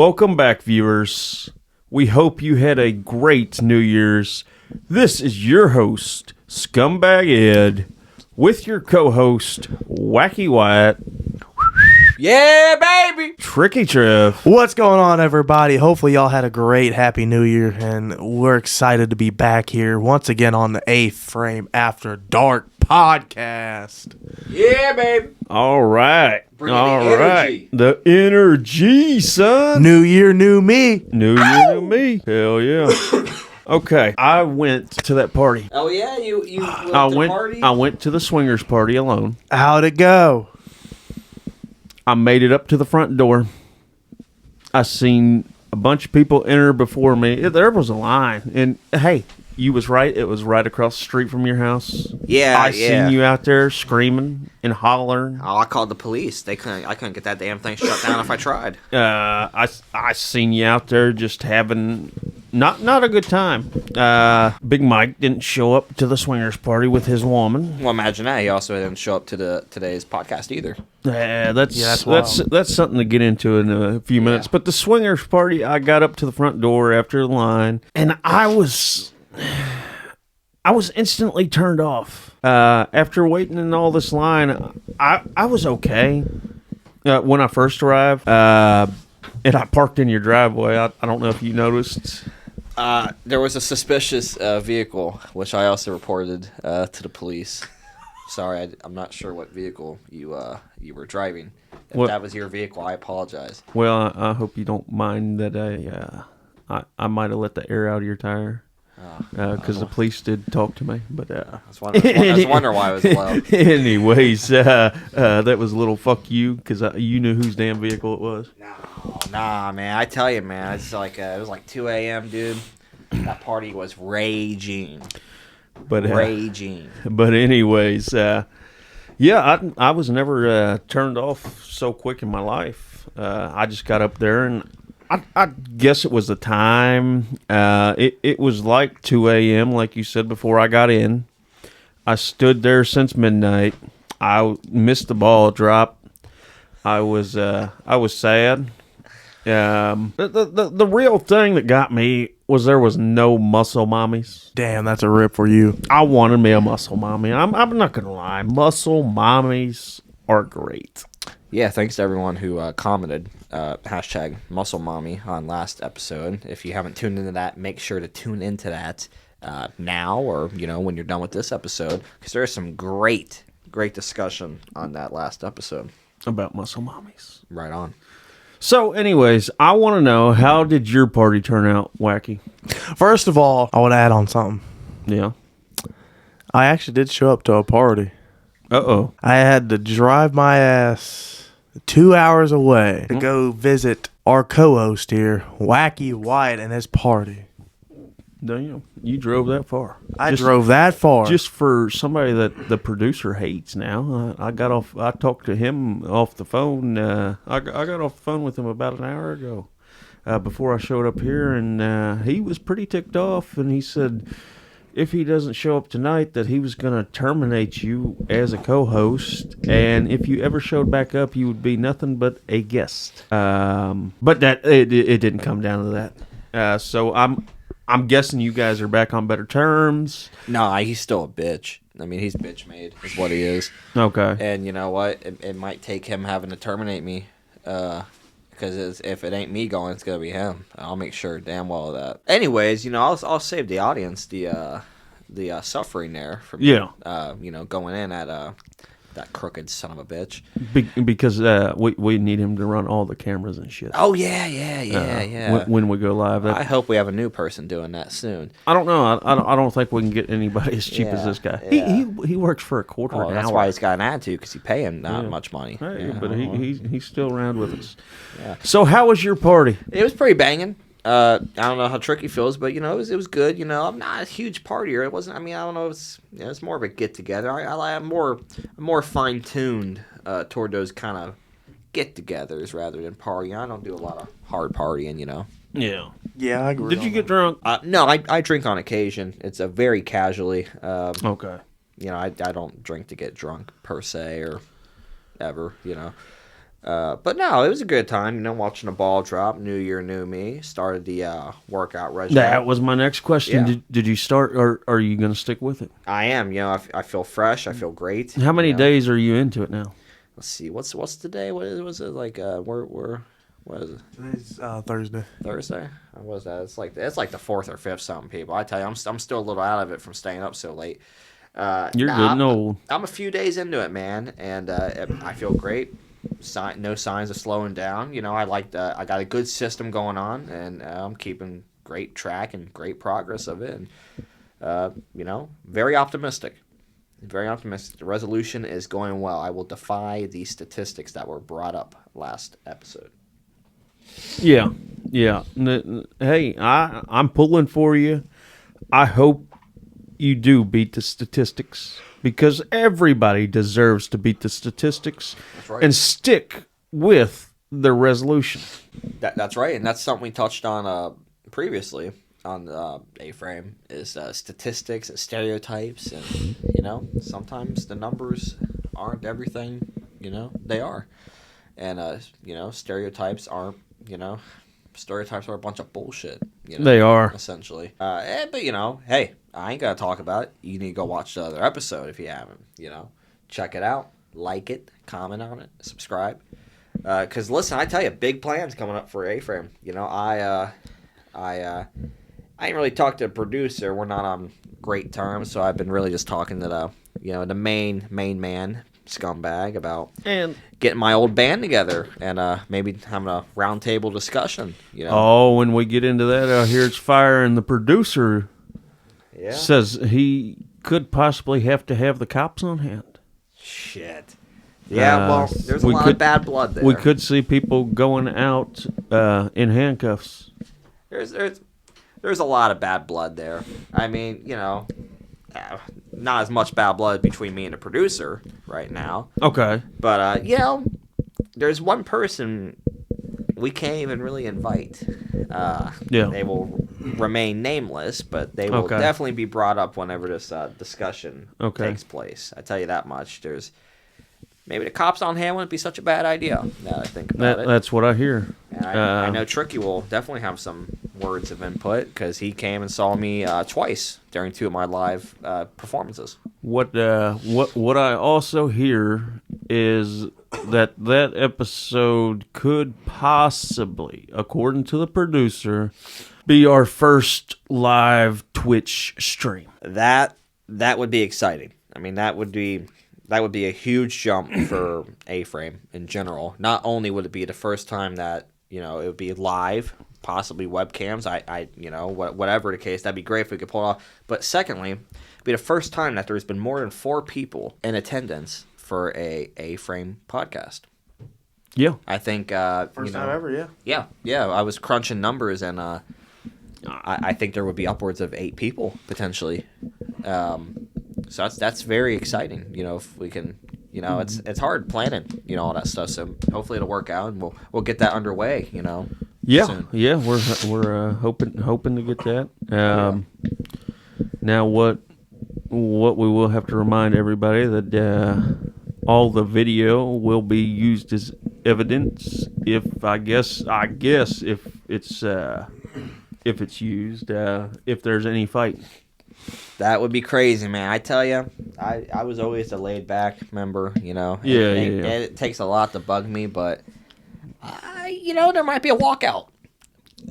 Welcome back, viewers. We hope you had a great New Year's. This is your host, Scumbag Ed, with your co-host, Wacky Wyatt. Yeah, baby! Tricky Trev. What's going on, everybody? Hopefully y'all had a great Happy New Year, and we're excited to be back here once again on the Aframe AfterDark podcast. Yeah, baby! All right. Bring the energy. The energy, son. New year, new me. New year, new me. Hell yeah. Okay, I went to that party. Oh, yeah? You went to the party? I went to the swingers party alone. How'd it go? I made it up to the front door. I seen a bunch of people enter before me. There was a line. And, hey, you was right. It was right across the street from your house. Yeah, I seen you out there screaming and hollering. Oh, I called the police. I couldn't get that damn thing shut down if I tried. I seen you out there just having not a good time. Big Mike didn't show up to the swingers party with his woman. Well, imagine that. He also didn't show up to today's podcast either. That's something to get into in a few minutes. Yeah. But the swingers party, I got up to the front door after the line, and I was instantly turned off. After waiting in all this line, I was okay when I first arrived. And I parked in your driveway. I don't know if you noticed. There was a suspicious vehicle, which I also reported to the police. Sorry, I'm not sure what vehicle you were driving. If that was your vehicle, I apologize. Well, I hope you don't mind that I might have let the air out of your tire. Because the police did talk to me, but I was wondering why it was low. Anyways, that was a little fuck you, because you knew whose damn vehicle it was. Nah, man. I tell you, man. It's like it was like 2 a.m., dude. That party was raging. Raging. But anyways, I was never turned off so quick in my life. I just got up there and. I guess it was the time. It was like 2 a.m., like you said, before I got in. I stood there since midnight. I missed the ball drop. I was sad. The real thing that got me was there was no muscle mommies. Damn, that's a rip for you. I wanted me a muscle mommy. I'm not going to lie. Muscle mommies are great. Yeah, thanks to everyone who commented hashtag muscle mommy on last episode. If you haven't tuned into that, make sure to tune into that now or when you're done with this episode, because there's some great discussion on that last episode about muscle mommies. Right on. So, anyways, I want to know, how did your party turn out, Wacky? First of all, I want to add on something. Yeah. I actually did show up to a party. Uh-oh. I had to drive my ass 2 hours away to go visit our co-host here, Wacky Wyatt, and his party. Damn, you drove that far. I drove that far. Just for somebody that the producer hates now. I talked to him off the phone. I got off the phone with him about an hour ago before I showed up here, and he was pretty ticked off, and he said if he doesn't show up tonight, that he was going to terminate you as a co-host, and if you ever showed back up, you would be nothing but a guest. But that it didn't come down to that. So I'm guessing you guys are back on better terms. No, he's still a bitch. I mean, he's bitch made, is what he is. Okay. And you know what? It might take him having to terminate me. Because if it ain't me going, it's gonna be him. I'll make sure damn well of that. Anyways, I'll save the audience the suffering there from going in at that crooked son of a bitch. Because we need him to run all the cameras and shit. Oh yeah. When we go live, I hope we have a new person doing that soon. I don't know. I don't think we can get anybody as cheap as this guy. Yeah. He works for a quarter an hour. That's why he's got an attitude, because he pay him not much money. Hey, but he's still around with us. Yeah. So how was your party? It was pretty banging. I don't know how Tricky feels, but it was good. I'm not a huge partier. It wasn't. I mean, I don't know. It's more of a get together. I'm more fine tuned toward those kind of get-togethers rather than partying. I don't do a lot of hard partying. Yeah. Yeah, I agree. Did you get drunk? No, I drink on occasion. It's a very casually. Okay. I don't drink to get drunk per se or ever. But no, it was a good time, watching the ball drop. New year, new me. Started the workout regimen. That was my next question. Yeah. Did you start, or are you going to stick with it? I am. I feel fresh. I feel great. How many days are you into it now? Let's see. What's the day? What is it like? What is it? Today's Thursday. Thursday? What was that? It's like the 4th or 5th something, people. I tell you, I'm still a little out of it from staying up so late. You're good and old. I'm a few days into it, man, and I feel great. No signs of slowing down. I got a good system going on, and I'm keeping great track and great progress of it. And very optimistic. Very optimistic. The resolution is going well. I will defy the statistics that were brought up last episode. Yeah. Hey, I'm pulling for you. I hope you do beat the statistics, because everybody deserves to beat the statistics. That's right. And stick with the resolution. That's right, and that's something we touched on previously on A-Frame, is statistics and stereotypes, and sometimes the numbers aren't everything they are, and stereotypes aren't stereotypes are a bunch of bullshit. They are, essentially. But hey, I ain't gonna talk about it. You need to go watch the other episode if you haven't. Check it out, like it, comment on it, subscribe. Because listen, I tell you, big plans coming up for A-Frame. I ain't really talked to the producer. We're not on great terms, so I've been really just talking to the main man, scumbag, about getting my old band together and maybe having a roundtable discussion. Oh, when we get into that, I hear it's fire, and the producer says he could possibly have to have the cops on hand. Shit. Yeah, well, there's a lot of bad blood there. We could see people going out in handcuffs. There's a lot of bad blood there. I mean, not as much bad blood between me and the producer right now. Okay. But, there's one person we can't even really invite. They will remain nameless, but they will definitely be brought up whenever this discussion takes place. I tell you that much. Maybe the cops on hand wouldn't be such a bad idea, now that I think about it. That's what I hear. And I know Tricky will definitely have some words of input, because he came and saw me twice during 2 of my live performances. What I also hear is that episode could possibly, according to the producer, be our first live Twitch stream. That would be exciting. I mean, that would be a huge jump for A-Frame in general. Not only would it be the first time that it would be live, possibly webcams. Whatever the case, that'd be great if we could pull it off. But secondly, it'd be the first time that there's been more than 4 people in attendance for a A-Frame podcast. Yeah, I think first time ever. Yeah. I was crunching numbers, and I think there would be upwards of 8 people potentially. So that's very exciting. If we can, it's hard planning, all that stuff. So hopefully it'll work out, and we'll get that underway. Yeah, soon. Yeah. We're hoping to get that. Now what we will have to remind everybody that all the video will be used as evidence if it's used if there's any fight. That would be crazy, man. I tell you, I was always a laid back member, It takes a lot to bug me, but there might be a walkout.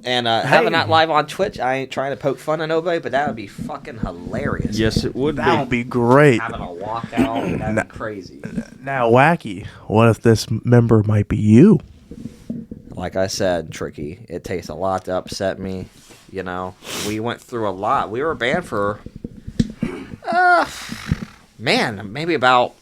And having that live on Twitch, I ain't trying to poke fun at nobody, but that would be fucking hilarious. Yes, man. It would. That would be great. Having a walkout, that'd be crazy. Now, Wacky, what if this member might be you? Like I said, Tricky, it takes a lot to upset me. We went through a lot. We were banned for, maybe about.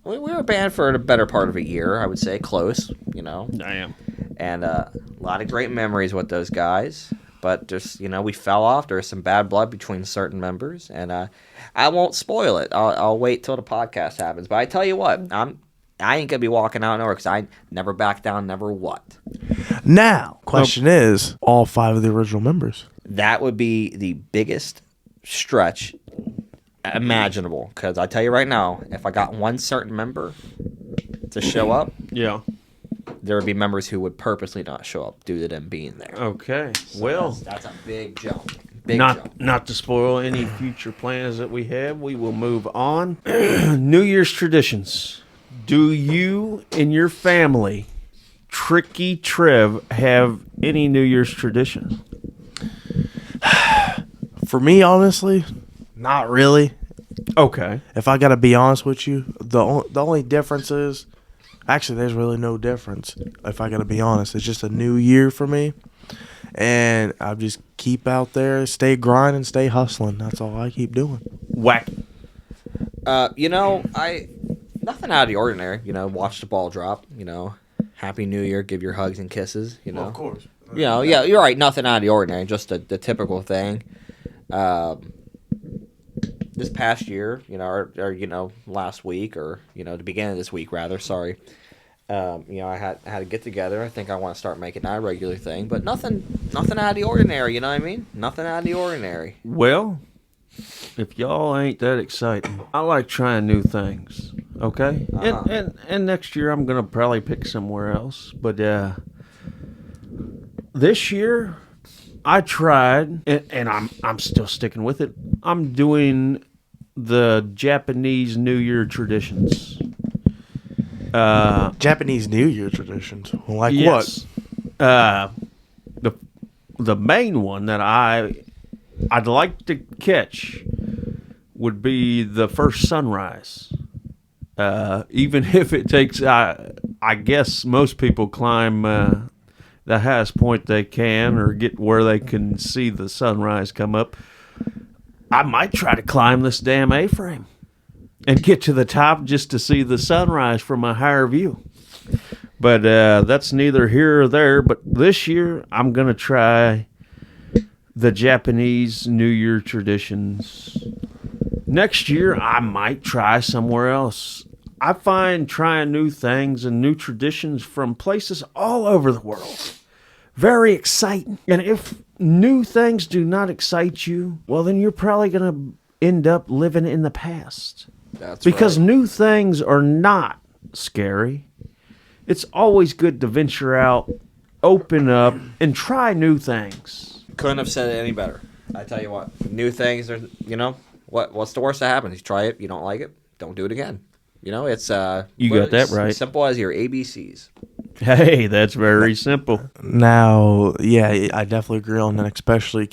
We were banned for the better part of a year, I would say, close. Damn. And a lot of great memories with those guys. But just we fell off. There's some bad blood between certain members, and I won't spoil it. I'll wait till the podcast happens. But I tell you what, I ain't gonna be walking out nowhere, because I never back down, never what. Now, question is, all 5 of the original members. That would be the biggest stretch imaginable, because I tell you right now, if I got one certain member to show up, there would be members who would purposely not show up due to them being there. Okay. So well, that's a big jump. Not to spoil any future plans that we have, we will move on. New Year's traditions. Do you and your family, Tricky Trev, have any New Year's traditions? For me, honestly, not really. Okay. If I got to be honest with you, the only difference is, actually, there's really no difference. If I got to be honest, it's just a new year for me. And I just keep out there, stay grinding, stay hustling. That's all I keep doing. Whack. Nothing out of the ordinary. Watch the ball drop. Happy New Year. Give your hugs and kisses. Well, of course. Yeah, you're right. Nothing out of the ordinary. Just the typical thing. This past year, or last week, or the beginning of this week, rather. Sorry. I had to get together. I think I want to start making that a regular thing, but nothing out of the ordinary. You know what I mean? Nothing out of the ordinary. Well, if y'all ain't that exciting, I like trying new things. Okay, and next year I'm gonna probably pick somewhere else. But this year I tried, and I'm still sticking with it. I'm doing the Japanese New Year traditions. Japanese New Year traditions. Like yes. What? The main one that I'd like to catch would be the first sunrise. Even if it takes, I guess most people climb the highest point they can or get where they can see the sunrise come up. I might try to climb this damn A-frame and get to the top just to see the sunrise from a higher view. But that's neither here or there. But this year, I'm going to try the Japanese New Year traditions. Next year, I might try somewhere else. I find trying new things and new traditions from places all over the world very exciting. And if new things do not excite you, well, then you're probably going to end up living in the past. That's because right. New things are not scary. It's always good to venture out, open up, and try new things. Couldn't have said it any better. I tell you what, new things are, what's the worst that happens? You try it, you don't like it, don't do it again. It's you got that right. Simple as your ABCs. Hey, that's very simple. Now, yeah, I definitely agree on that, especially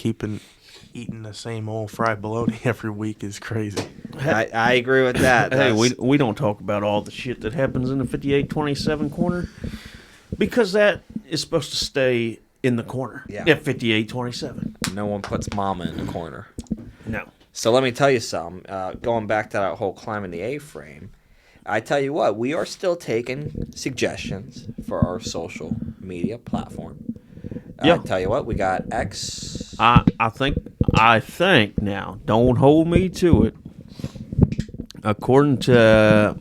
eating the same old fried bologna every week is crazy. I agree with that. Hey, we don't talk about all the shit that happens in the 58-27 corner because that is supposed to stay in the corner at 58-27. No one puts mama in the corner. No. So let me tell you something. Going back to that whole climbing the A-frame, I tell you what, we are still taking suggestions for our social media platform. I tell you what, we got X. I think now. Don't hold me to it. According to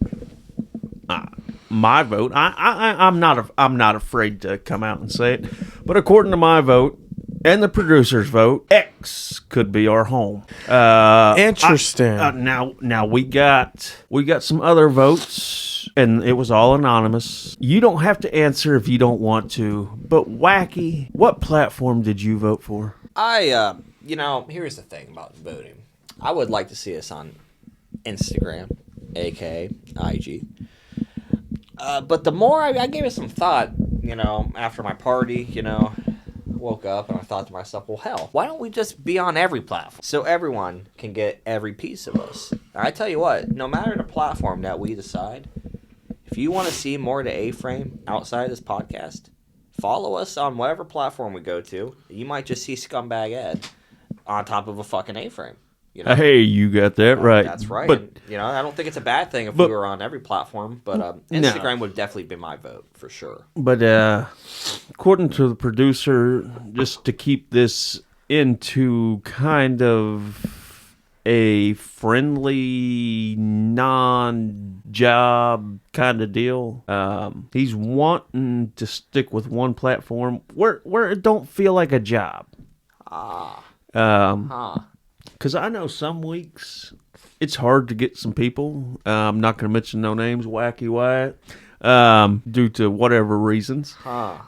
my vote, I'm not afraid to come out and say it, but according to my vote and the producer's vote, X could be our home. Interesting. Now we got some other votes, and it was all anonymous. You don't have to answer if you don't want to. But Wacky, what platform did you vote for? Here's the thing about voting. I would like to see us on Instagram, aka IG. But the more I gave it some thought, after my party, woke up and I thought to myself, well, hell, why don't we just be on every platform so everyone can get every piece of us? And I tell you what, no matter the platform that we decide, if you want to see more of the A-frame outside of this podcast, follow us on whatever platform we go to. You might just see Scumbag Ed on top of a fucking A-frame. Hey, you got that right. That's right. But, and, I don't think it's a bad thing if we were on every platform, but Instagram would definitely be my vote for sure. But according to the producer, just to keep this into kind of a friendly, non-job kind of deal, he's wanting to stick with one platform where it don't feel like a job. Because I know some weeks it's hard to get some people. I'm not going to mention no names, Wacky Wyatt. due to whatever reasons.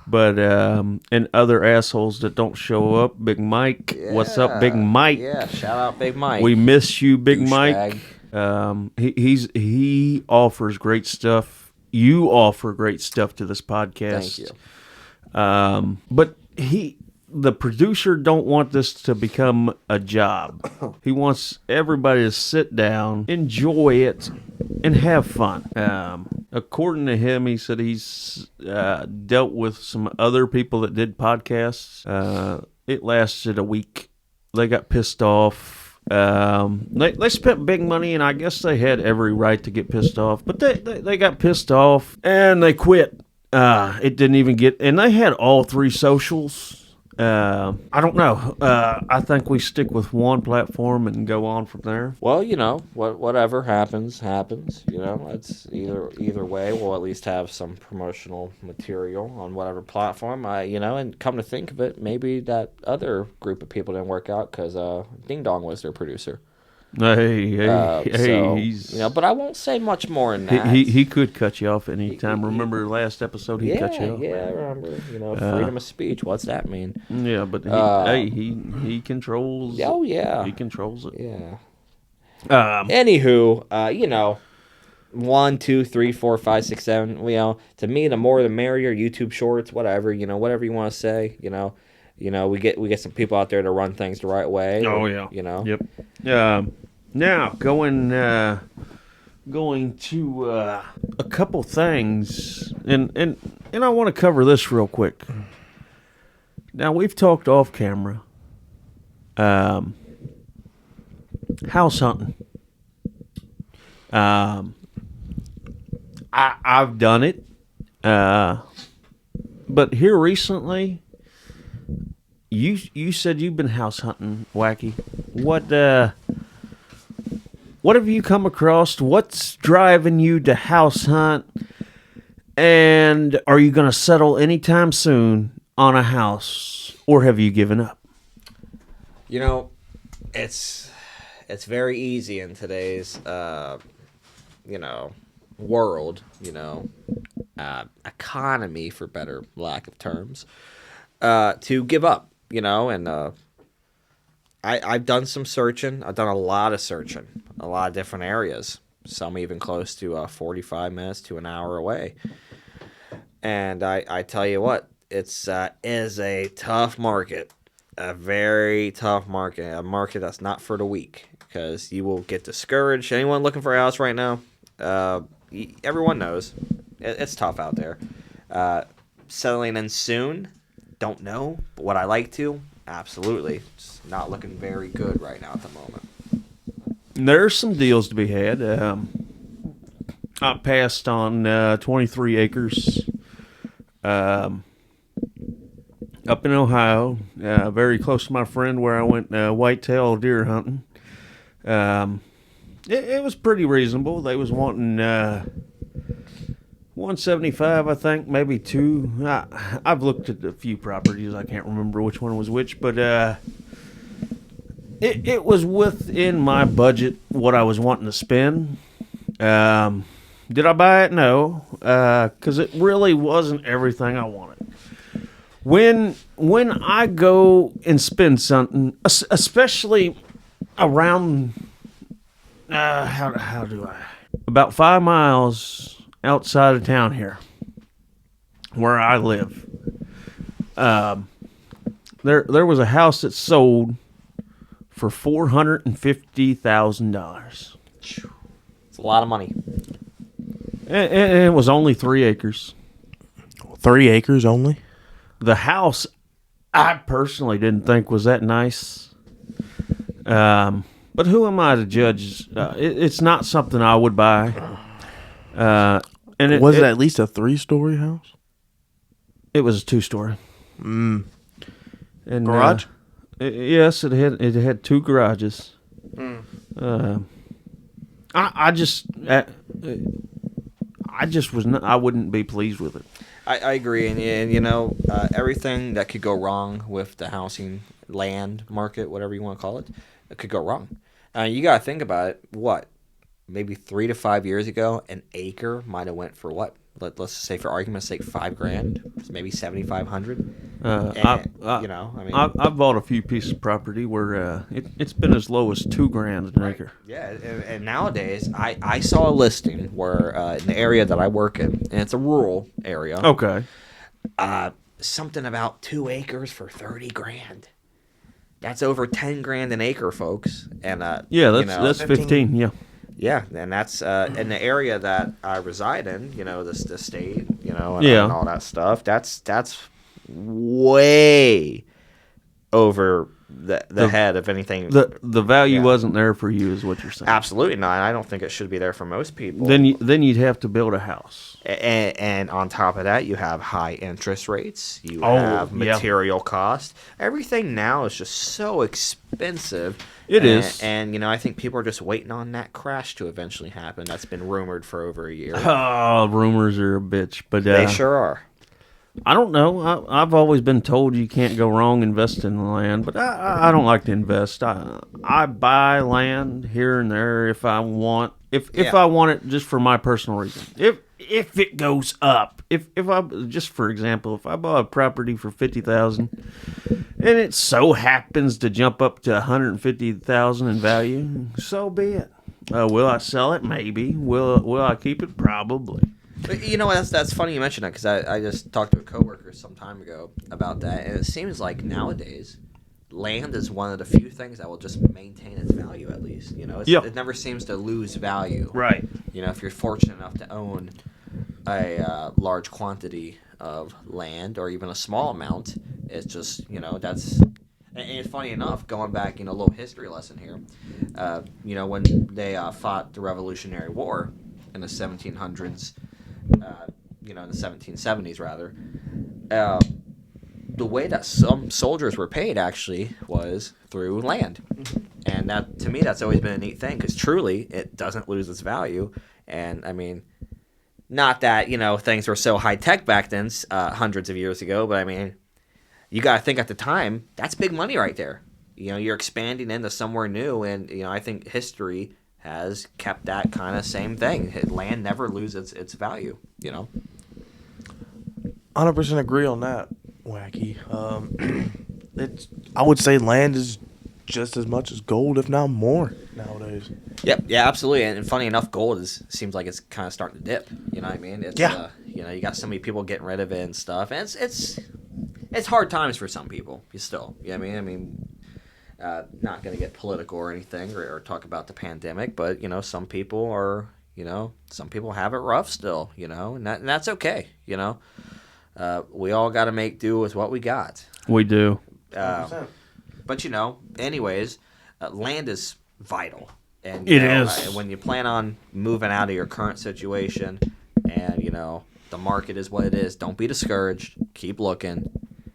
But and other assholes that don't show up. Big Mike, what's up, Big Mike? Yeah, shout out Big Mike. We miss you, Big Mike. Douchebag. He offers great stuff. You offer great stuff to this podcast. Thank you. But the producer don't want this to become a job. He wants everybody to sit down, enjoy it, and have fun. According to him, he said he's dealt with some other people that did podcasts. It lasted a week. They got pissed off. They spent big money, and I guess they had every right to get pissed off. But they got pissed off, and they quit. It didn't even get... And they had all 3 socials. I don't know. I think we stick with one platform and go on from there. Well, whatever happens. It's either way. We'll at least have some promotional material on whatever platform. And come to think of it, maybe that other group of people didn't work out because Ding Dong was their producer. He's... but I won't say much more than that. He could cut you off any time. Remember last episode he cut you off? Yeah, I remember. Freedom of speech. What's that mean? Yeah, but he controls. Oh yeah, he controls it. Yeah. Anywho, 1, 2, 3, 4, 5, 6, 7. To me, the more the merrier. YouTube Shorts, whatever. Whatever you want to say. We get some people out there to run things the right way. Oh yeah. Yep. Now going to a couple things, and I want to cover this real quick. Now we've talked off camera. House hunting. I've done it, but here recently. You said you've been house hunting, Wacky. What have you come across? What's driving you to house hunt? And are you going to settle anytime soon on a house, or have you given up? It's very easy in today's world, economy, for better lack of terms, to give up. I've done some searching. I've done a lot of searching, a lot of different areas. Some even close to 45 minutes to an hour away. And I tell you what, it's is a tough market, a very tough market, a market that's not for the weak, because you will get discouraged. Anyone looking for a house right now, everyone knows it's tough out there. Settling in soon. Don't know, but would I like to? Absolutely. It's not looking very good right now at the moment. There's some deals to be had. I passed on 23 acres up in Ohio, very close to my friend where I went whitetail deer hunting. It was pretty reasonable. They was wanting... 175, I think, maybe 2. I've looked at a few properties. I can't remember which one was which, but it was within my budget, what I was wanting to spend. Did I buy it? No, because it really wasn't everything I wanted. When I go and spend something, especially around, how do I? About 5 miles outside of town here, where I live, there was a house that sold for $450,000. It's a lot of money. And it was only 3 acres. 3 acres only? The house, I personally didn't think was that nice. But who am I to judge? It's not something I would buy. And was it at least a 3-story house? It was a 2-story. And garage? Yes, it had 2 garages. I just I wouldn't be pleased with it. I agree, and everything that could go wrong with the housing land market, whatever you want to call it, could go wrong. You got to think about it. What? Maybe 3 to 5 years ago, an acre might have went for what? let's say for argument's sake, $5,000, maybe 7,500. I've bought a few pieces of property where it's been as low as $2,000 an acre. Yeah, and nowadays I saw a listing where in the area that I work in, and it's a rural area. Okay. Something about 2 acres for $30,000. That's over $10,000 an acre, folks. And that's 15. Yeah. Yeah, and that's in the area that I reside in. The state. And all that stuff. That's way over the head of anything. The value wasn't there for you, is what you're saying. Absolutely not. I don't think it should be there for most people. Then you'd have to build a house. And on top of that, you have high interest rates. You have material cost. Everything now is just so expensive. It is. And, I think people are just waiting on that crash to eventually happen. That's been rumored for over a year. Oh, rumors are a bitch. But they sure are. I don't know. I've always been told you can't go wrong investing in land, but I don't like to invest. I buy land here and there if I want. If I want it just for my personal reason. If it goes up. If I just for example, if I buy a property for $50,000 and it so happens to jump up to $150,000 in value, so be it. Will I sell it? Maybe. Will I keep it? Probably. But that's funny you mentioned that, because I just talked to a coworker some time ago about that, and it seems like nowadays land is one of the few things that will just maintain its value, at least. It never seems to lose value. Right. If you're fortunate enough to own a large quantity of land or even a small amount, it's just that's. And funny enough, going back, a little history lesson here. When they fought the Revolutionary War in the 1700s. In the 1770s rather, the way that some soldiers were paid actually was through land. And that, to me, that's always been a neat thing, because truly it doesn't lose its value. And I mean, not that things were so high tech back then, hundreds of years ago, but I mean, you got to think at the time, that's big money right there. You're expanding into somewhere new, and I think history has kept that kind of same thing. Land never loses its value, 100% agree on that, Wacky. I would say land is just as much as gold, if not more, nowadays. Yep, yeah, absolutely. And funny enough, gold seems like it's kind of starting to dip. You know what I mean? It's, you got so many people getting rid of it and stuff, and it's hard times for some people. Not going to get political or anything or talk about the pandemic, but some people are, some people have it rough still, and that's okay. We all got to make do with what we got. We do. But anyways, land is vital, and it is. When you plan on moving out of your current situation, and the market is what it is, don't be discouraged. Keep looking,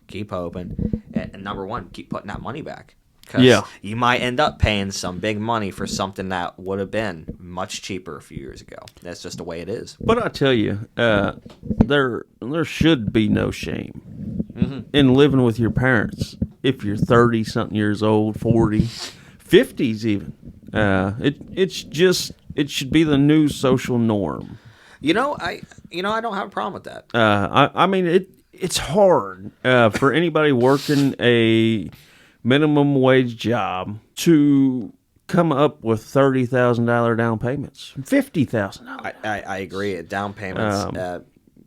keep hoping, and number one, keep putting that money back. Because you might end up paying some big money for something that would have been much cheaper a few years ago. That's just the way it is. But I tell you, there should be no shame in living with your parents. If you're 30-something years old, 40, 50s even. It should be the new social norm. I don't have a problem with that. I mean, it's hard for anybody working a minimum wage job to come up with $30,000 down payments, $50,000. I agree. Down payments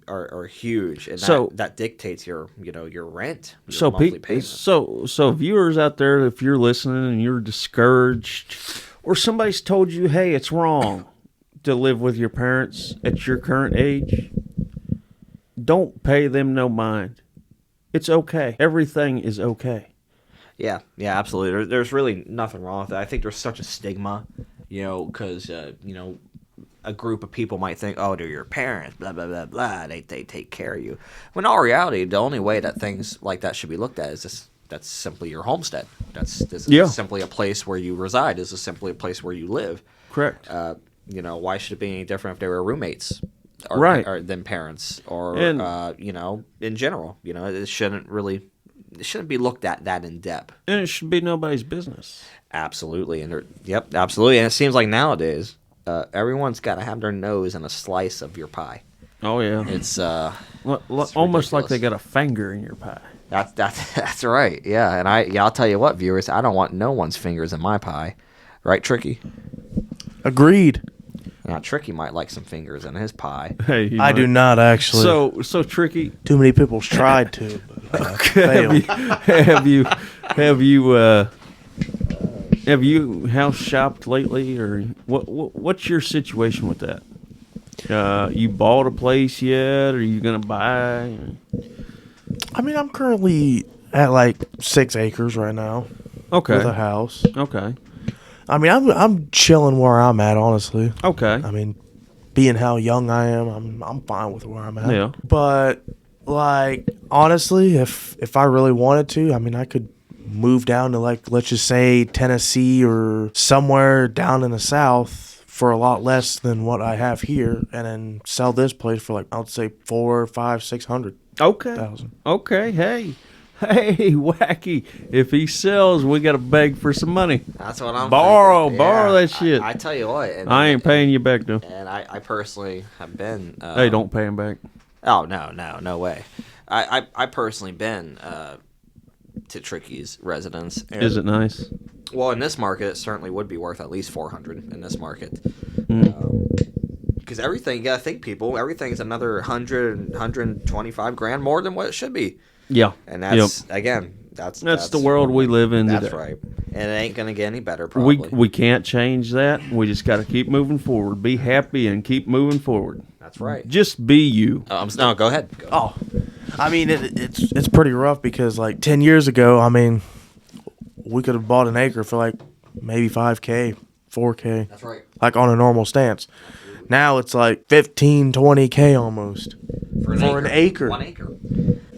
are huge, and that dictates your rent, your monthly payment. So viewers out there, if you're listening and you're discouraged, or somebody's told you, hey, it's wrong to live with your parents at your current age, don't pay them no mind. It's okay. Everything is okay. Yeah, absolutely. There's really nothing wrong with that. I think there's such a stigma, because, a group of people might think, oh, they're your parents, blah, blah, blah, blah, they take care of you. When in all reality, the only way that things like that should be looked at is that's simply your homestead. This is simply a place where you reside. This is simply a place where you live. Correct. Why should it be any different if they were roommates? Or than parents, or, in general. It shouldn't be looked at that in depth. And it should be nobody's business. Absolutely. Absolutely. And it seems like nowadays, everyone's got to have their nose in a slice of your pie. Oh yeah, it's almost ridiculous. like they got a finger in your pie. That's right. Yeah, and I'll tell you what, viewers, I don't want no one's fingers in my pie, right, Tricky? Agreed. Now Tricky might like some fingers in his pie. Hey, I do not actually. So Tricky. Too many people's tried to. But, failed. Have you house shopped lately, or what's your situation with that? You bought a place yet? Or are you gonna buy? I mean, I'm currently at like 6 acres right now. Okay. With a house. Okay. I mean, I'm chilling where I'm at, honestly. Okay. I mean, being how young I am, I'm fine with where I'm at. Yeah. But like, honestly, if I really wanted to, I mean, I could move down to, like, let's just say Tennessee or somewhere down in the South for a lot less than what I have here, and then sell this place for, like, I would say 400, 500, 600. Okay. $1,000. Okay. Hey, Wacky. If he sells, we got to beg for some money. That's what I'm borrow thinking. that shit. I tell you what. I ain't paying you back, though. And I personally have been. Hey, don't pay him back. Oh, no way. I personally been to Tricky's residence. Is it nice? Well, in this market, it certainly would be worth at least 400 in this market. Because everything, you got to think, people, everything's another 100, 125 grand more than what it should be. Yeah. And that's, again, that's the world we live in today. That's right. And it ain't going to get any better, probably. We can't change that. We just got to keep moving forward. Be happy and keep moving forward. That's right. Just be you. No, go ahead. Oh, I mean, it's pretty rough because, like, 10 years ago, I mean, we could have bought an acre for, like, maybe $5K, $4K. That's right. Like, on a normal stance. Now it's like $15, $20K almost for an acre. 1 acre.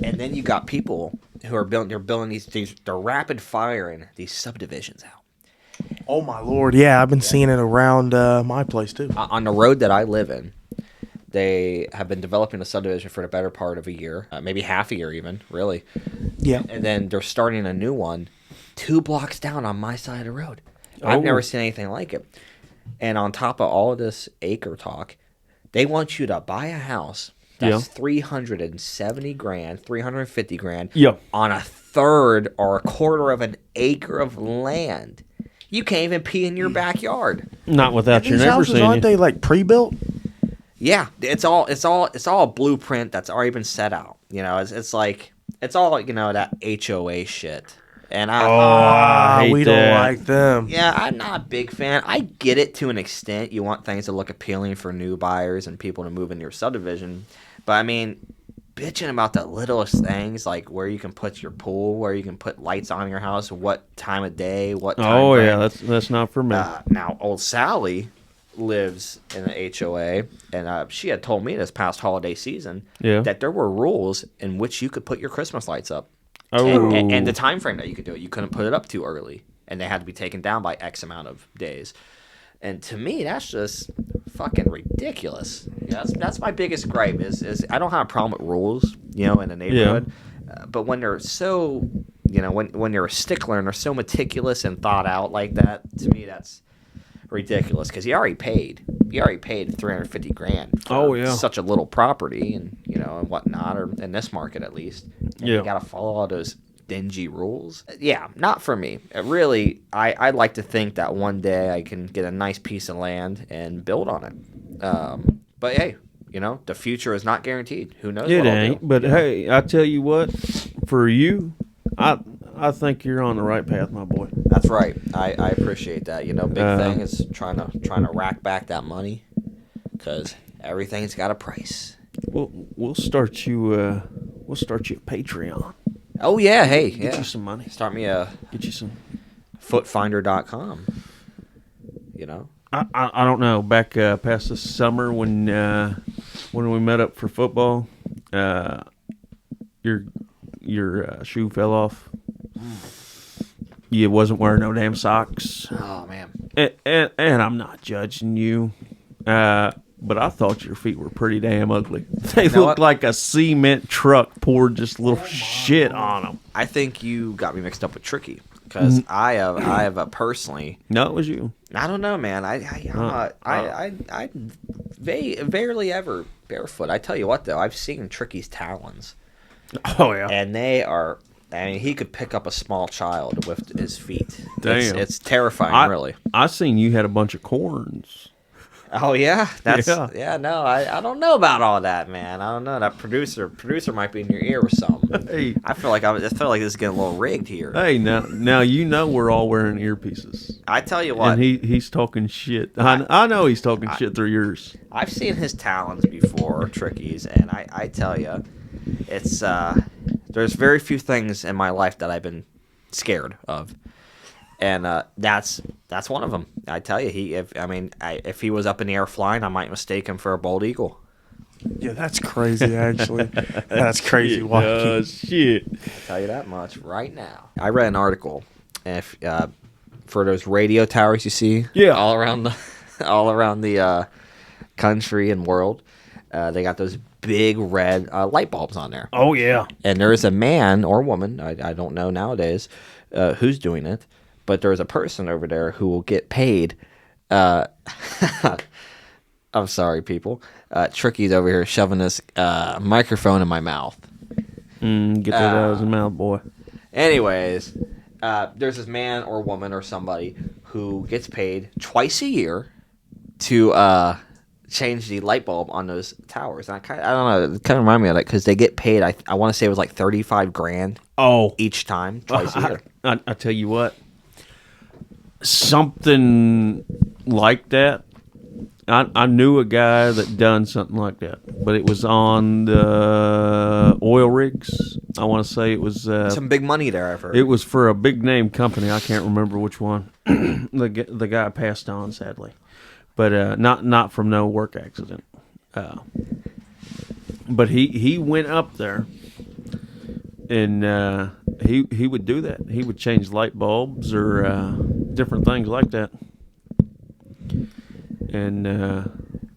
And then you got people who are building. They're building they're rapid firing these subdivisions out. Oh my lord! Yeah, I've been seeing it around my place too. On the road that I live in, they have been developing a subdivision for the better part of a year, maybe half a year even, really. Yeah. And then they're starting a new one 2 blocks down on my side of the road. I've never seen anything like it. And on top of all of this acre talk, they want you to buy a house that's 370 grand, 350 grand on a third or a quarter of an acre of land. You can't even pee in your backyard. Not without your neighbor seeing you. Aren't they like pre-built? Yeah, it's all a blueprint that's already been set out. You know, it's all, you know, that HOA shit. And I hate we don't like them. Yeah, I'm not a big fan. I get it to an extent. You want things to look appealing for new buyers and people to move into your subdivision. But I mean, bitching about the littlest things, like where you can put your pool, where you can put lights on your house, what time of day, what time. Oh yeah, that's not for me. Now, old Sally lives in an HOA, and she had told me this past holiday season that there were rules in which you could put your Christmas lights up. Oh. And the time frame that you could do it, you couldn't put it up too early, and they had to be taken down by X amount of days. And to me, that's just fucking ridiculous. Yeah, that's my biggest gripe is I don't have a problem with rules, you know, in the neighborhood, but when they're so, you know, when you're a stickler and they're so meticulous and thought out like that, to me that's ridiculous because you already paid 350 grand for such a little property and, you know, and whatnot, or in this market at least. And you got to follow all those dingy rules. Yeah, not for me. Really, I'd like to think that one day I can get a nice piece of land and build on it. But hey, you know, the future is not guaranteed. Who knows? It ain't. But hey, I tell you what, for you, I think you're on the right path, my boy. That's right. I appreciate that. You know, big thing is trying to rack back that money because everything's got a price. We'll start you a Patreon. Oh yeah, hey, get you some money. Start me get you some footfinder.com. You know, I don't know. Back past the summer when we met up for football, your shoe fell off. You wasn't wearing no damn socks. Oh man. And I'm not judging you, but I thought your feet were pretty damn ugly. They looked like a cement truck poured just little shit on them. I think you got me mixed up with Tricky because I have personally. No, it was you. I don't know, man. I barely ever barefoot. I tell you what, though, I've seen Tricky's talons. Oh, yeah. And they are... I mean, he could pick up a small child with his feet. Damn. It's terrifying, really. I seen you had a bunch of corns. Oh, yeah? No, I don't know about all that, man. I don't know. That producer might be in your ear or something. Hey. I feel like this is getting a little rigged here. Hey, now you know we're all wearing earpieces. I tell you what. And he's talking shit. I know he's talking shit through yours. I've seen his talons before, Tricky's, and I tell you, it's there's very few things in my life that I've been scared of. And that's one of them. I tell you, if he was up in the air flying, I might mistake him for a bald eagle. Yeah, that's crazy. Actually, that's crazy. Oh shit! I'll tell you that much right now. I read an article, for those radio towers you see, all around the country and world, they got those big red light bulbs on there. Oh yeah. And there is a man or woman, I don't know nowadays, who's doing it. But there's a person over there who will get paid. I'm sorry, people. Tricky's over here shoving this microphone in my mouth. Get that out of his mouth, boy. Anyways, there's this man or woman or somebody who gets paid twice a year to change the light bulb on those towers. And I don't know. It kind of reminds me of that because they get paid. I want to say it was like $35,000. Each time, twice a year. I tell you what. Something like that. I knew a guy that done something like that, but it was on the oil rigs. I want to say it was some big money there. I've heard it was for a big name company. I can't remember which one. The guy passed on sadly, but not from no work accident. But he went up there. And he would do that. He would change light bulbs or different things like that. And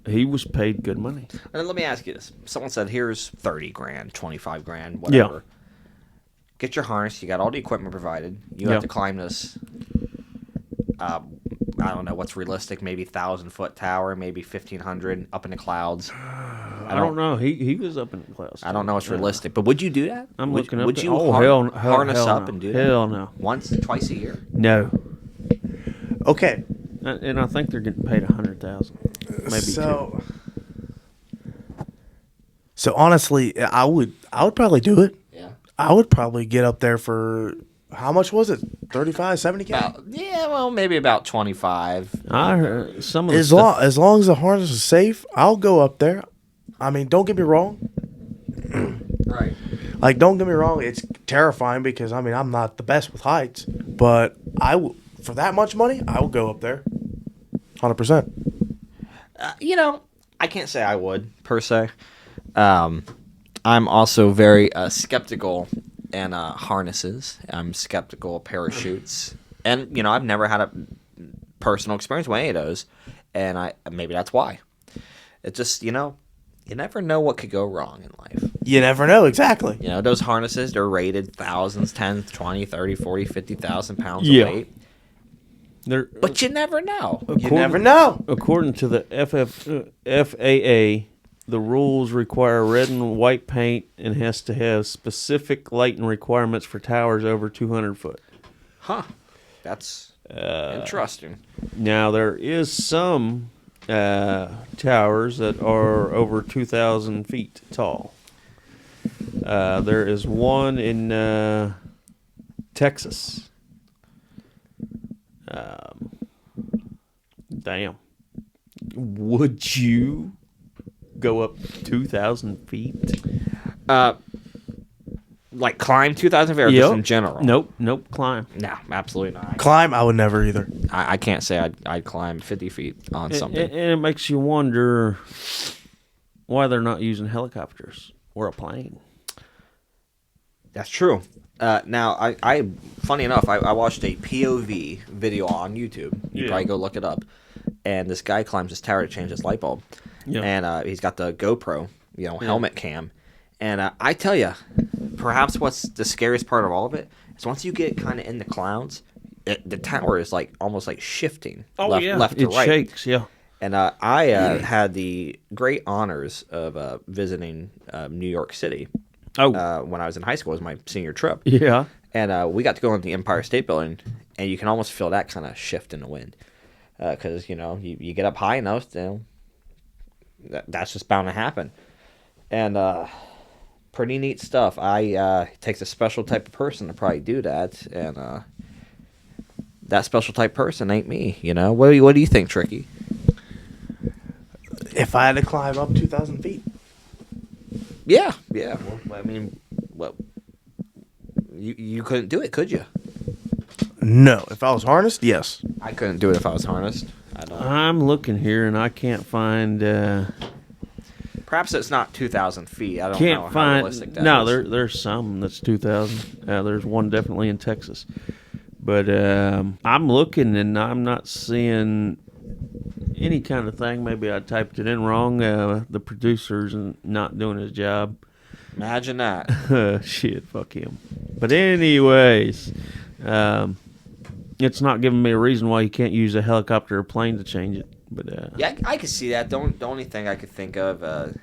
he was paid good money. And let me ask you this: someone said, "Here's $30,000, $25,000, whatever. Yeah. Get your harness. You got all the equipment provided. You have to climb this. I don't know what's realistic. Maybe 1,000-foot tower, maybe 1,500 up in the clouds. I don't know. He was up in the clouds. I don't know what's realistic, but would you do that? I'm looking up. Would you harness up and do that? Hell no. Twice a year? No. Okay. And I think they're getting paid $100,000, maybe so. So honestly, I would probably do it. Yeah. I would probably get up there for. How much was it? 35, 70K? Maybe about 25. I heard some of as long as the harness is safe, I'll go up there. I mean, don't get me wrong. Right. Like, don't get me wrong. It's terrifying because I'm not the best with heights, but for that much money, I will go up there, 100%. I can't say I would per se. I'm also very skeptical. And harnesses. I'm skeptical of parachutes. And, I've never had a personal experience with any of those. And maybe that's why. It's just, you never know what could go wrong in life. You never know, exactly. Those harnesses, they're rated thousands, 10, 20, 30, 40, 50,000 pounds of weight. But you never know. You never know. According to the FAA, the rules require red and white paint and has to have specific lighting requirements for towers over 200 foot. Huh. That's interesting. Now, there is some towers that are over 2,000 feet tall. There is one in Texas. Damn. Would you go up 2,000 feet? Like climb 2,000 feet or just in general? Nope, climb. No, absolutely not. Climb, I would never either. I can't say I'd climb 50 feet on something. And it makes you wonder why they're not using helicopters or a plane. That's true. Now, I funny enough, I watched a POV video on YouTube. You probably go look it up. And this guy climbs this tower to change his light bulb. Yeah. And he's got the GoPro, helmet cam. And I tell you, perhaps what's the scariest part of all of it is once you get kind of in the clouds, the tower is like almost like shifting left to right. It shakes, yeah. And I had the great honors of visiting New York City. When I was in high school. It was my senior trip. Yeah. And we got to go into the Empire State Building, and you can almost feel that kind of shift in the wind. Because, you get up high enough, that's just bound to happen. And pretty neat stuff. It takes a special type of person to probably do that. And that special type person ain't me, What do you think, Tricky? If I had to climb up 2,000 feet. Yeah. Well, I mean, you couldn't do it, could you? No. If I was harnessed, yes. I couldn't do it if I was harnessed. I'm looking here and I can't find. Perhaps it's not 2,000 feet. I don't know how realistic that is. There's some that's 2,000. There's one definitely in Texas, but I'm looking and I'm not seeing any kind of thing. Maybe I typed it in wrong. The producer's not doing his job. Imagine that. Shit, fuck him. But anyways, it's not giving me a reason why you can't use a helicopter or plane to change it. But yeah, I could see that. The only thing I could think of, and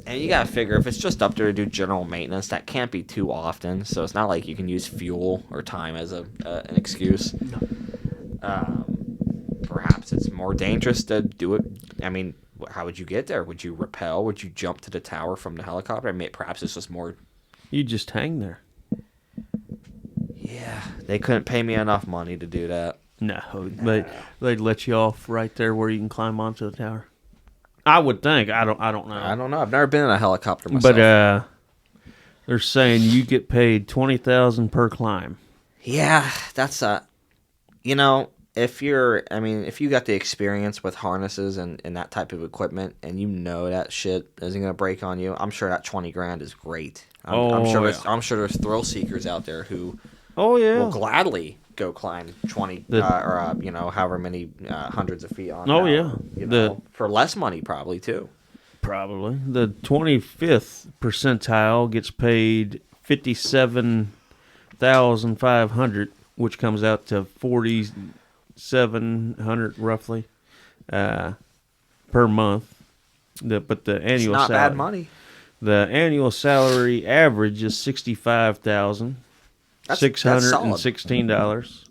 you gotta figure if it's just up there to do general maintenance, that can't be too often. So it's not like you can use fuel or time as an excuse. No. Perhaps it's more dangerous to do it. I mean, how would you get there? Would you rappel? Would you jump to the tower from the helicopter? I mean, perhaps it's just more. You just hang there. Yeah, they couldn't pay me enough money to do that. No, but they'd let you off right there where you can climb onto the tower. I would think. I don't know. I don't know. I've never been in a helicopter myself. But they're saying you get paid $20,000 per climb. Yeah, that's if you got the experience with harnesses and that type of equipment, and that shit isn't gonna break on you, I'm sure that $20,000 is great. I'm sure there's thrill seekers out there who will gladly go climb 20 however many hundreds of feet on. For less money probably too. Probably the 25th percentile gets paid $57,500, which comes out to $4,700 roughly per month. But the annual it's not salary, bad money. The annual salary average is $65,616.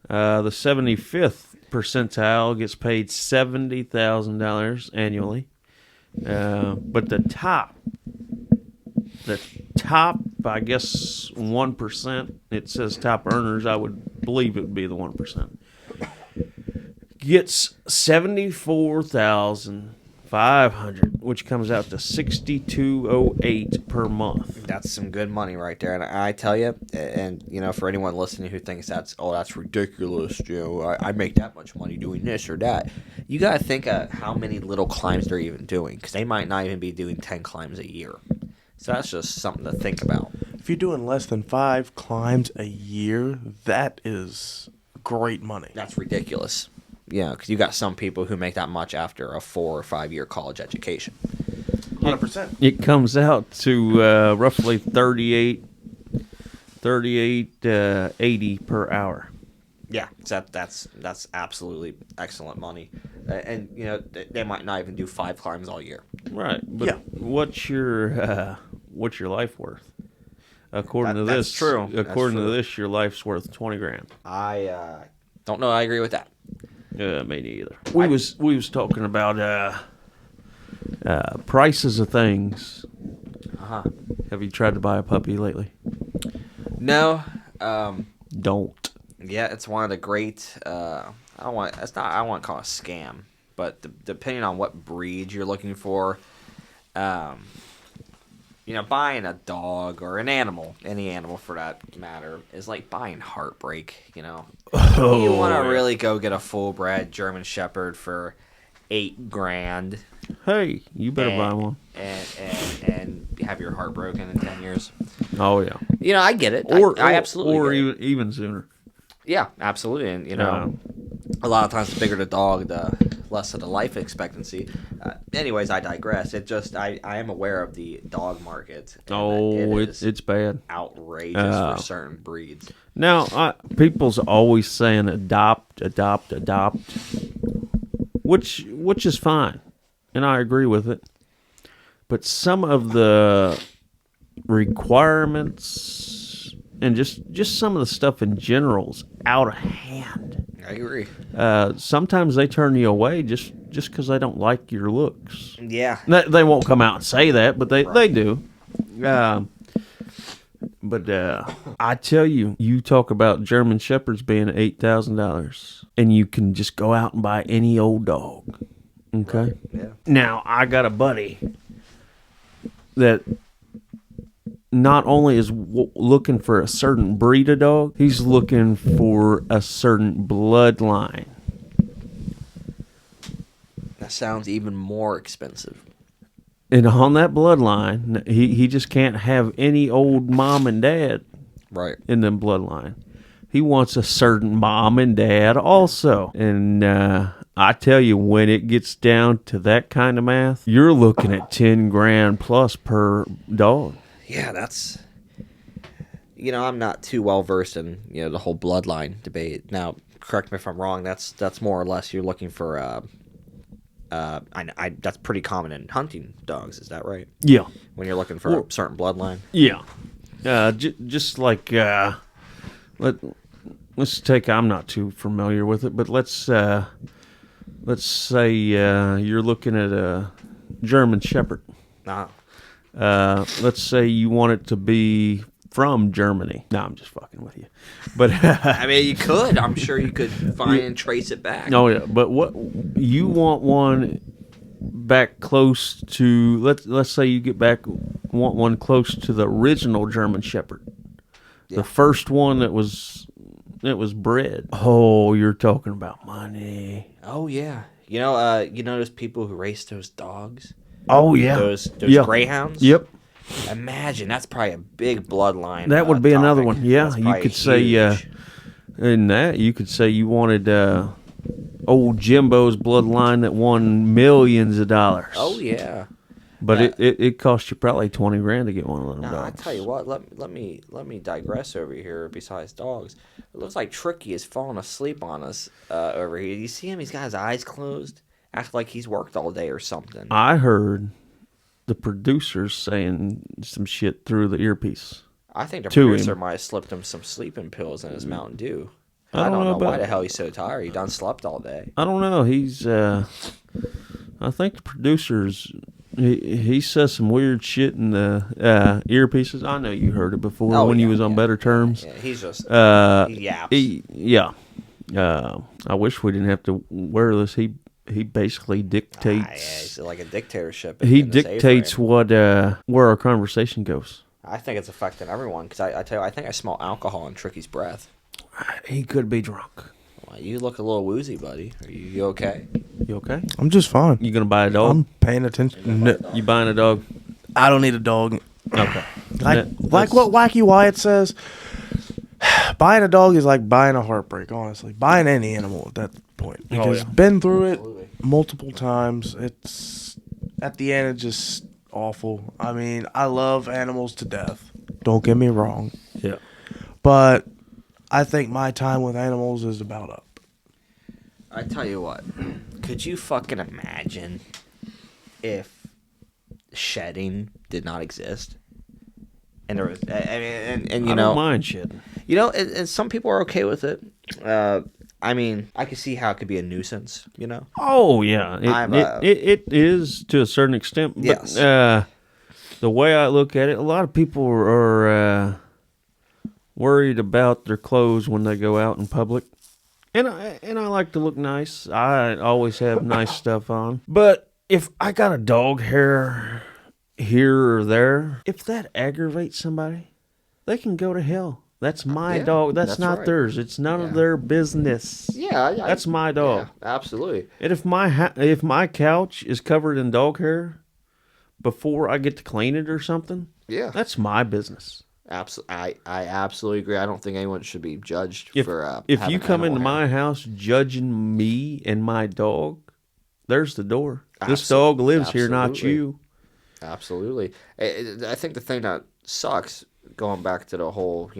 The 75th percentile gets paid $70,000 annually. But the top, I guess 1%. It says top earners. I would believe it would be the 1%. Gets $74,500, which comes out to $6,208 per month. That's some good money right there. And I tell you, and for anyone listening who thinks that's ridiculous, I make that much money doing this or that. You got to think of how many little climbs they're even doing, because they might not even be doing 10 climbs a year. So that's just something to think about. If you're doing less than 5 climbs a year, that is great money. That's ridiculous. Yeah, because you got some people who make that much after a 4 or 5 year college education. 100%. It comes out to roughly $38.80 per hour. Yeah, that's absolutely excellent money, and they might not even do 5 climbs all year. Right, but what's your life worth? According to this, that's true. According to this, your life's worth $20,000. I don't know. I agree with that. Me neither. We was talking about prices of things. Have you tried to buy a puppy lately? No. Don't. Yeah, it's one of the great. I don't want to call it a scam, but depending on what breed you're looking for, buying a dog or an animal, any animal for that matter, is like buying heartbreak. You want to really go get a full-bred German Shepherd for $8,000. Hey, you better buy one and have your heart broken in 10 years. Oh yeah. I get it. I absolutely get it. Even sooner. Yeah, absolutely. And a lot of times the bigger the dog, the less of the life expectancy. Anyways, I digress. It just I am aware of the dog market. It's bad. Outrageous for certain breeds. Now, people's always saying adopt. which is fine, and I agree with it. But some of the requirements and just some of the stuff in general is out of hand. I agree. Sometimes they turn you away just because they don't like your looks. Yeah. They won't come out and say that, but they do. But I tell you, you talk about German Shepherds being $8,000, and you can just go out and buy any old dog. Okay? Right. Yeah. Now, I got a buddy that not only is looking for a certain breed of dog, he's looking for a certain bloodline. That sounds even more expensive. And on that bloodline, he just can't have any old mom and dad right in the bloodline. He wants a certain mom and dad also. And I tell you, when it gets down to that kind of math, you're looking at 10 grand plus per dog. Yeah, that's... I'm not too well versed in, the whole bloodline debate. Now, correct me if I'm wrong, that's more or less you're looking for... that's pretty common in hunting dogs, is that right? Yeah. When you're looking for a certain bloodline? Yeah. Just like... let's take... I'm not too familiar with it, but let's say you're looking at a German Shepherd. Let's say you want it to be from Germany. No, I'm just fucking with you. But I mean, you could. I'm sure you could find and trace it back. Oh yeah, but what you want one back close to? Let's say you want one close to the original German Shepherd, the first one that was bred. Oh, you're talking about money. Oh yeah, you know those people who race those dogs. Oh yeah, those greyhounds. Yep. Imagine that's probably a big bloodline. That would be topic. another one. Yeah, you could huge. say in that you could say you wanted old Jimbo's bloodline that won millions of dollars. Oh yeah, but it cost you probably 20 grand to get one of them dogs. I tell you what, let me digress over here. Besides dogs, it looks like Tricky is falling asleep on us over here. You see him? He's got his eyes closed, act like he's worked all day or something. I heard the producers saying some shit through the earpiece. I think the producer might have slipped him some sleeping pills in his Mountain Dew. I don't know why the hell he's so tired. He done slept all day. I don't know. He's I think the producers he says some weird shit in the earpieces. I know you heard it before when he was on Better Terms. Yeah, he's just he yaps. I wish we didn't have to wear this. He basically dictates. He's like a dictatorship. He dictates what where our conversation goes. I think it's affecting everyone because I tell you, I think I smell alcohol in Tricky's breath. He could be drunk. Well, you look a little woozy, buddy. Are you okay? You okay? I'm just fine. You gonna buy a dog? I'm paying attention. You buying a dog? I don't need a dog. Okay. Like what Wacky Wyatt says, buying a dog is like buying a heartbreak, honestly. Buying any animal at that point. Because been through it multiple times. It's at the end it's just awful. I mean, I love animals to death. Don't get me wrong. Yeah. But I think my time with animals is about up. I tell you what, could you fucking imagine if shedding did not exist? And there was, I don't mind shedding. And some people are okay with it. I mean, I can see how it could be a nuisance, Oh, yeah. It is to a certain extent. But, yes. The way I look at it, a lot of people are worried about their clothes when they go out in public. And I like to look nice. I always have nice stuff on. But if I got a dog hair here or there, if that aggravates somebody, they can go to hell. That's my dog. That's not right. Theirs. It's none of their business. Yeah, that's my dog. Yeah, absolutely. And if my couch is covered in dog hair before I get to clean it or something, that's my business. I absolutely agree. I don't think anyone should be judged for. If you come into my house judging me and my dog, there's the door. This dog lives here, not you. Absolutely. I think the thing that sucks, going back to the whole,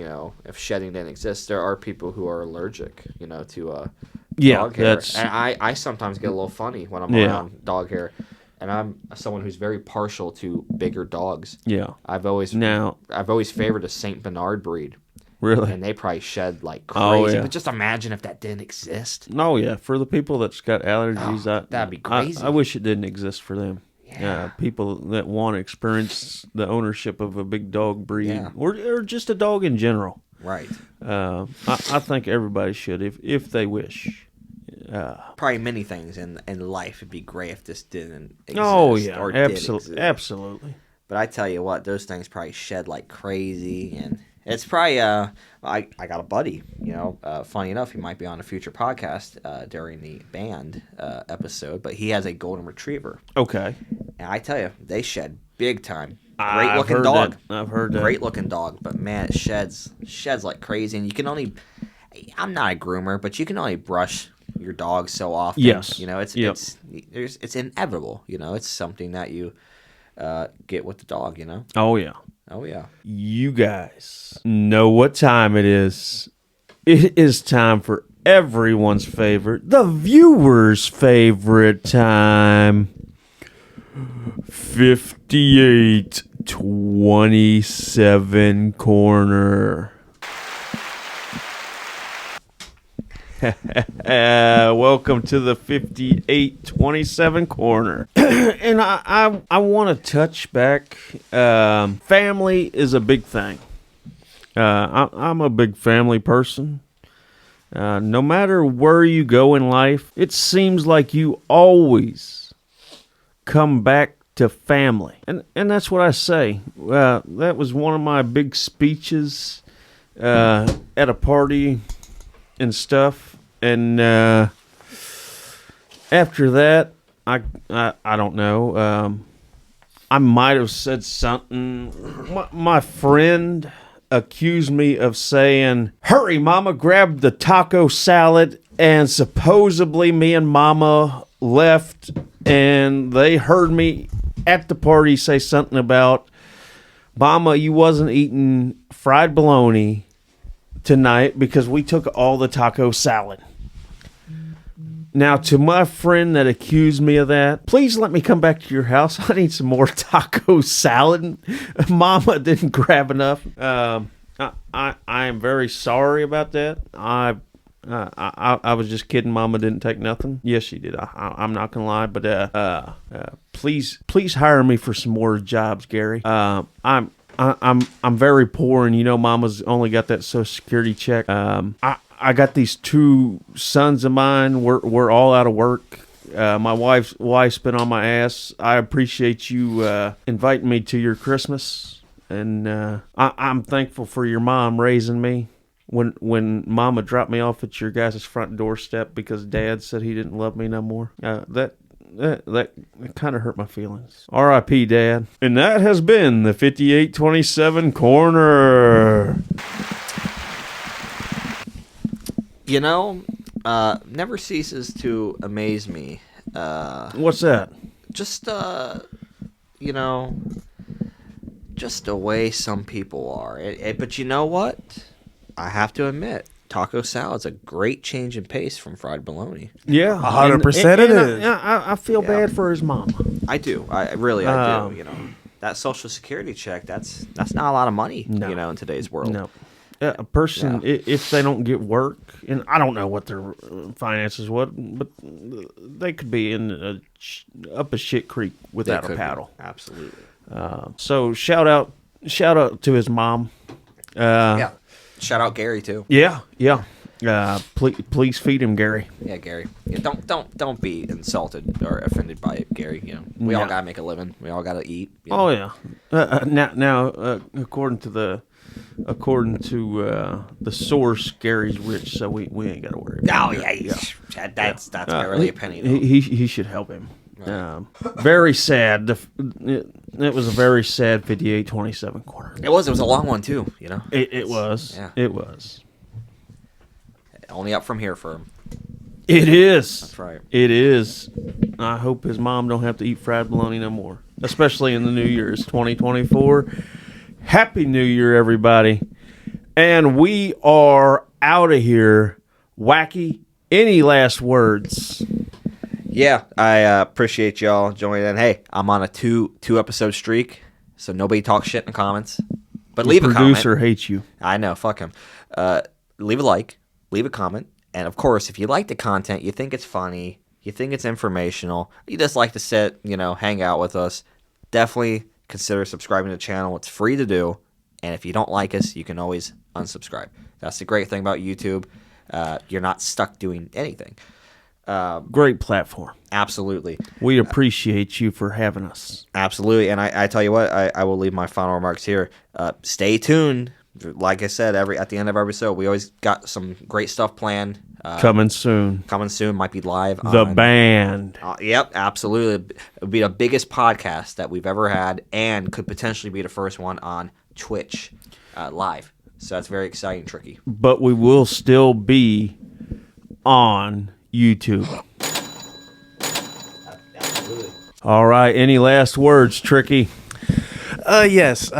if shedding didn't exist, there are people who are allergic, to dog hair. And I sometimes get a little funny when I'm around dog hair. And I'm someone who's very partial to bigger dogs. Yeah. I've always favored a Saint Bernard breed. Really? And they probably shed like crazy. But just imagine if that didn't exist. Oh, yeah. For the people that's got allergies, that'd be crazy. I wish it didn't exist for them. Yeah. People that want to experience the ownership of a big dog breed or just a dog in general. Right. I think everybody should if they wish. Probably many things in life would be great if this didn't exist. Oh, yeah. Or Absolutely. But I tell you what, those things probably shed like crazy. And it's probably, I got a buddy, funny enough, he might be on a future podcast during the band episode, but he has a golden retriever. Okay. And I tell you, they shed big time. Great looking dog. I've heard that. Great looking dog, but man, it sheds like crazy. And you can only, I'm not a groomer, but you can only brush your dog so often. Yes. It's inevitable. It's something that you get with the dog. Oh yeah. Oh yeah. You guys know what time it is. It is time for everyone's favorite, the viewer's favorite time. 5827 corner. Welcome to the 5827 corner. And I want to touch back. Family is a big thing. I'm a big family person. No matter where you go in life, it seems like you always come back to family. And that's what I say. That was one of my big speeches at a party and stuff. And after that, I don't know. I might have said something. My friend accused me of saying, "Hurry, Mama, grab the taco salad." And supposedly me and Mama left, and they heard me at the party say something about, "Mama, you wasn't eating fried bologna tonight because we took all the taco salad." Now, to my friend that accused me of that, please let me come back to your house. I need some more taco salad. Mama didn't grab enough. I am very sorry about that. I was just kidding. Mama didn't take nothing. Yes, she did. I'm not gonna lie, but please hire me for some more jobs, Gary. I'm very poor, and Mama's only got that Social Security check. I got these two sons of mine. We're all out of work. My wife's been on my ass. I appreciate you inviting me to your Christmas, and I'm thankful for your mom raising me. When Mama dropped me off at your guys' front doorstep because Dad said he didn't love me no more, that kind of hurt my feelings. R.I.P. Dad. And that has been the 5827 corner. Never ceases to amaze me. What's that? Just the way some people are. But you know what? I have to admit, taco salad's a great change in pace from fried bologna. Yeah, 100% it is. I feel bad for his mama. I do. I do. That Social Security check, that's not a lot of money, in today's world. No. A person, if they don't get work, and I don't know what their finances was, but they could be in up a shit creek without a paddle. Absolutely. So shout out to his mom. Shout out Gary too. Yeah. Please feed him, Gary. Yeah, Gary. Yeah, don't be insulted or offended by it, Gary. We all gotta make a living. We all gotta eat. Oh yeah. Now, according to the source, Gary's rich, so we ain't got to worry about it. Oh, yeah. That's barely a penny. He should help him. Right. Very sad. It was a very sad 5827 corner. It was a long one, too, It was. Yeah. It was. Only up from here for him. It is. That's right. It is. I hope his mom don't have to eat fried bologna no more, especially in the New Year's 2024. Happy New Year, everybody. And we are out of here. Wacky, Any last words? Yeah, I appreciate y'all joining. Hey, I'm on a two episode streak, so nobody talks shit in the comments. But leave a comment. The producer hates you. I know, fuck him. Leave a like, leave a comment, and of course, if you like the content, you think it's funny, you think it's informational, you just like to sit, hang out with us, definitely consider subscribing to the channel. It's free to do, and if you don't like us, you can always unsubscribe. That's the great thing about YouTube. You're not stuck doing anything. Great platform. Absolutely. We appreciate you for having us. Absolutely. And I tell you what, I will leave my final remarks here. Stay tuned. Like I said, at the end of every episode, we always got some great stuff planned. Coming soon. Coming soon. Might be live. The band. Yep, absolutely. It would be the biggest podcast that we've ever had and could potentially be the first one on Twitch live. So that's very exciting, Tricky. But we will still be on YouTube. Absolutely. All right. Any last words, Tricky? Yes.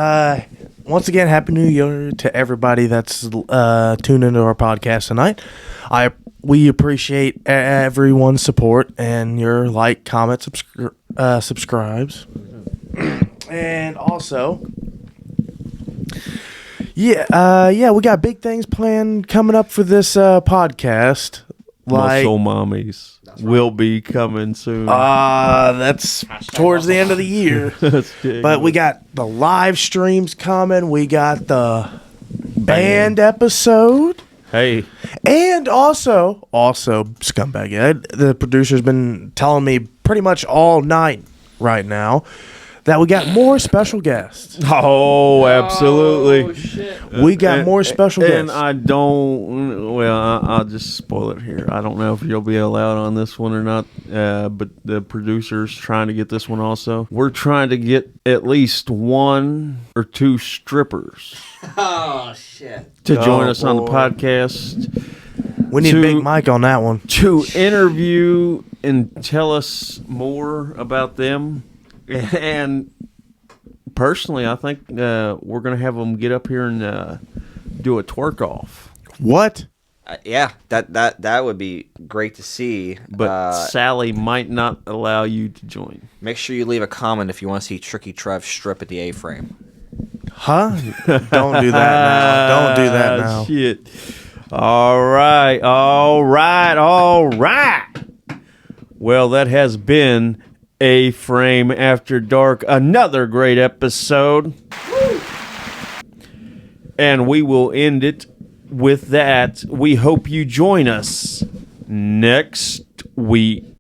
Once again, Happy New Year to everybody that's tuned into our podcast tonight. We appreciate everyone's support and your like, comment, subscribes. And also, we got big things planned coming up for this podcast. Muscle Mommies will be coming soon. That's towards the end of the year. But we got the live streams coming. We got the band episode. Hey. And also, Scumbag Ed, the producer's been telling me pretty much all night right now that we got more special guests. Oh, absolutely. Oh, shit. We got more special guests. And I'll just spoil it here. I don't know if you'll be allowed on this one or not, but the producer's trying to get this one also. We're trying to get at least 1 or 2 strippers. Oh, shit. To join us on the podcast. We need Big Mike on that one. To interview and tell us more about them. And personally, I think we're going to have them get up here and do a twerk off. What? Yeah, that would be great to see. But Sally might not allow you to join. Make sure you leave a comment if you want to see Tricky Trev strip at the A-frame. Huh? Don't do that now. Don't do that now. Shit. All right. Well, that has been Aframe After Dark, another great episode. Woo! And we will end it with that. We hope you join us next week.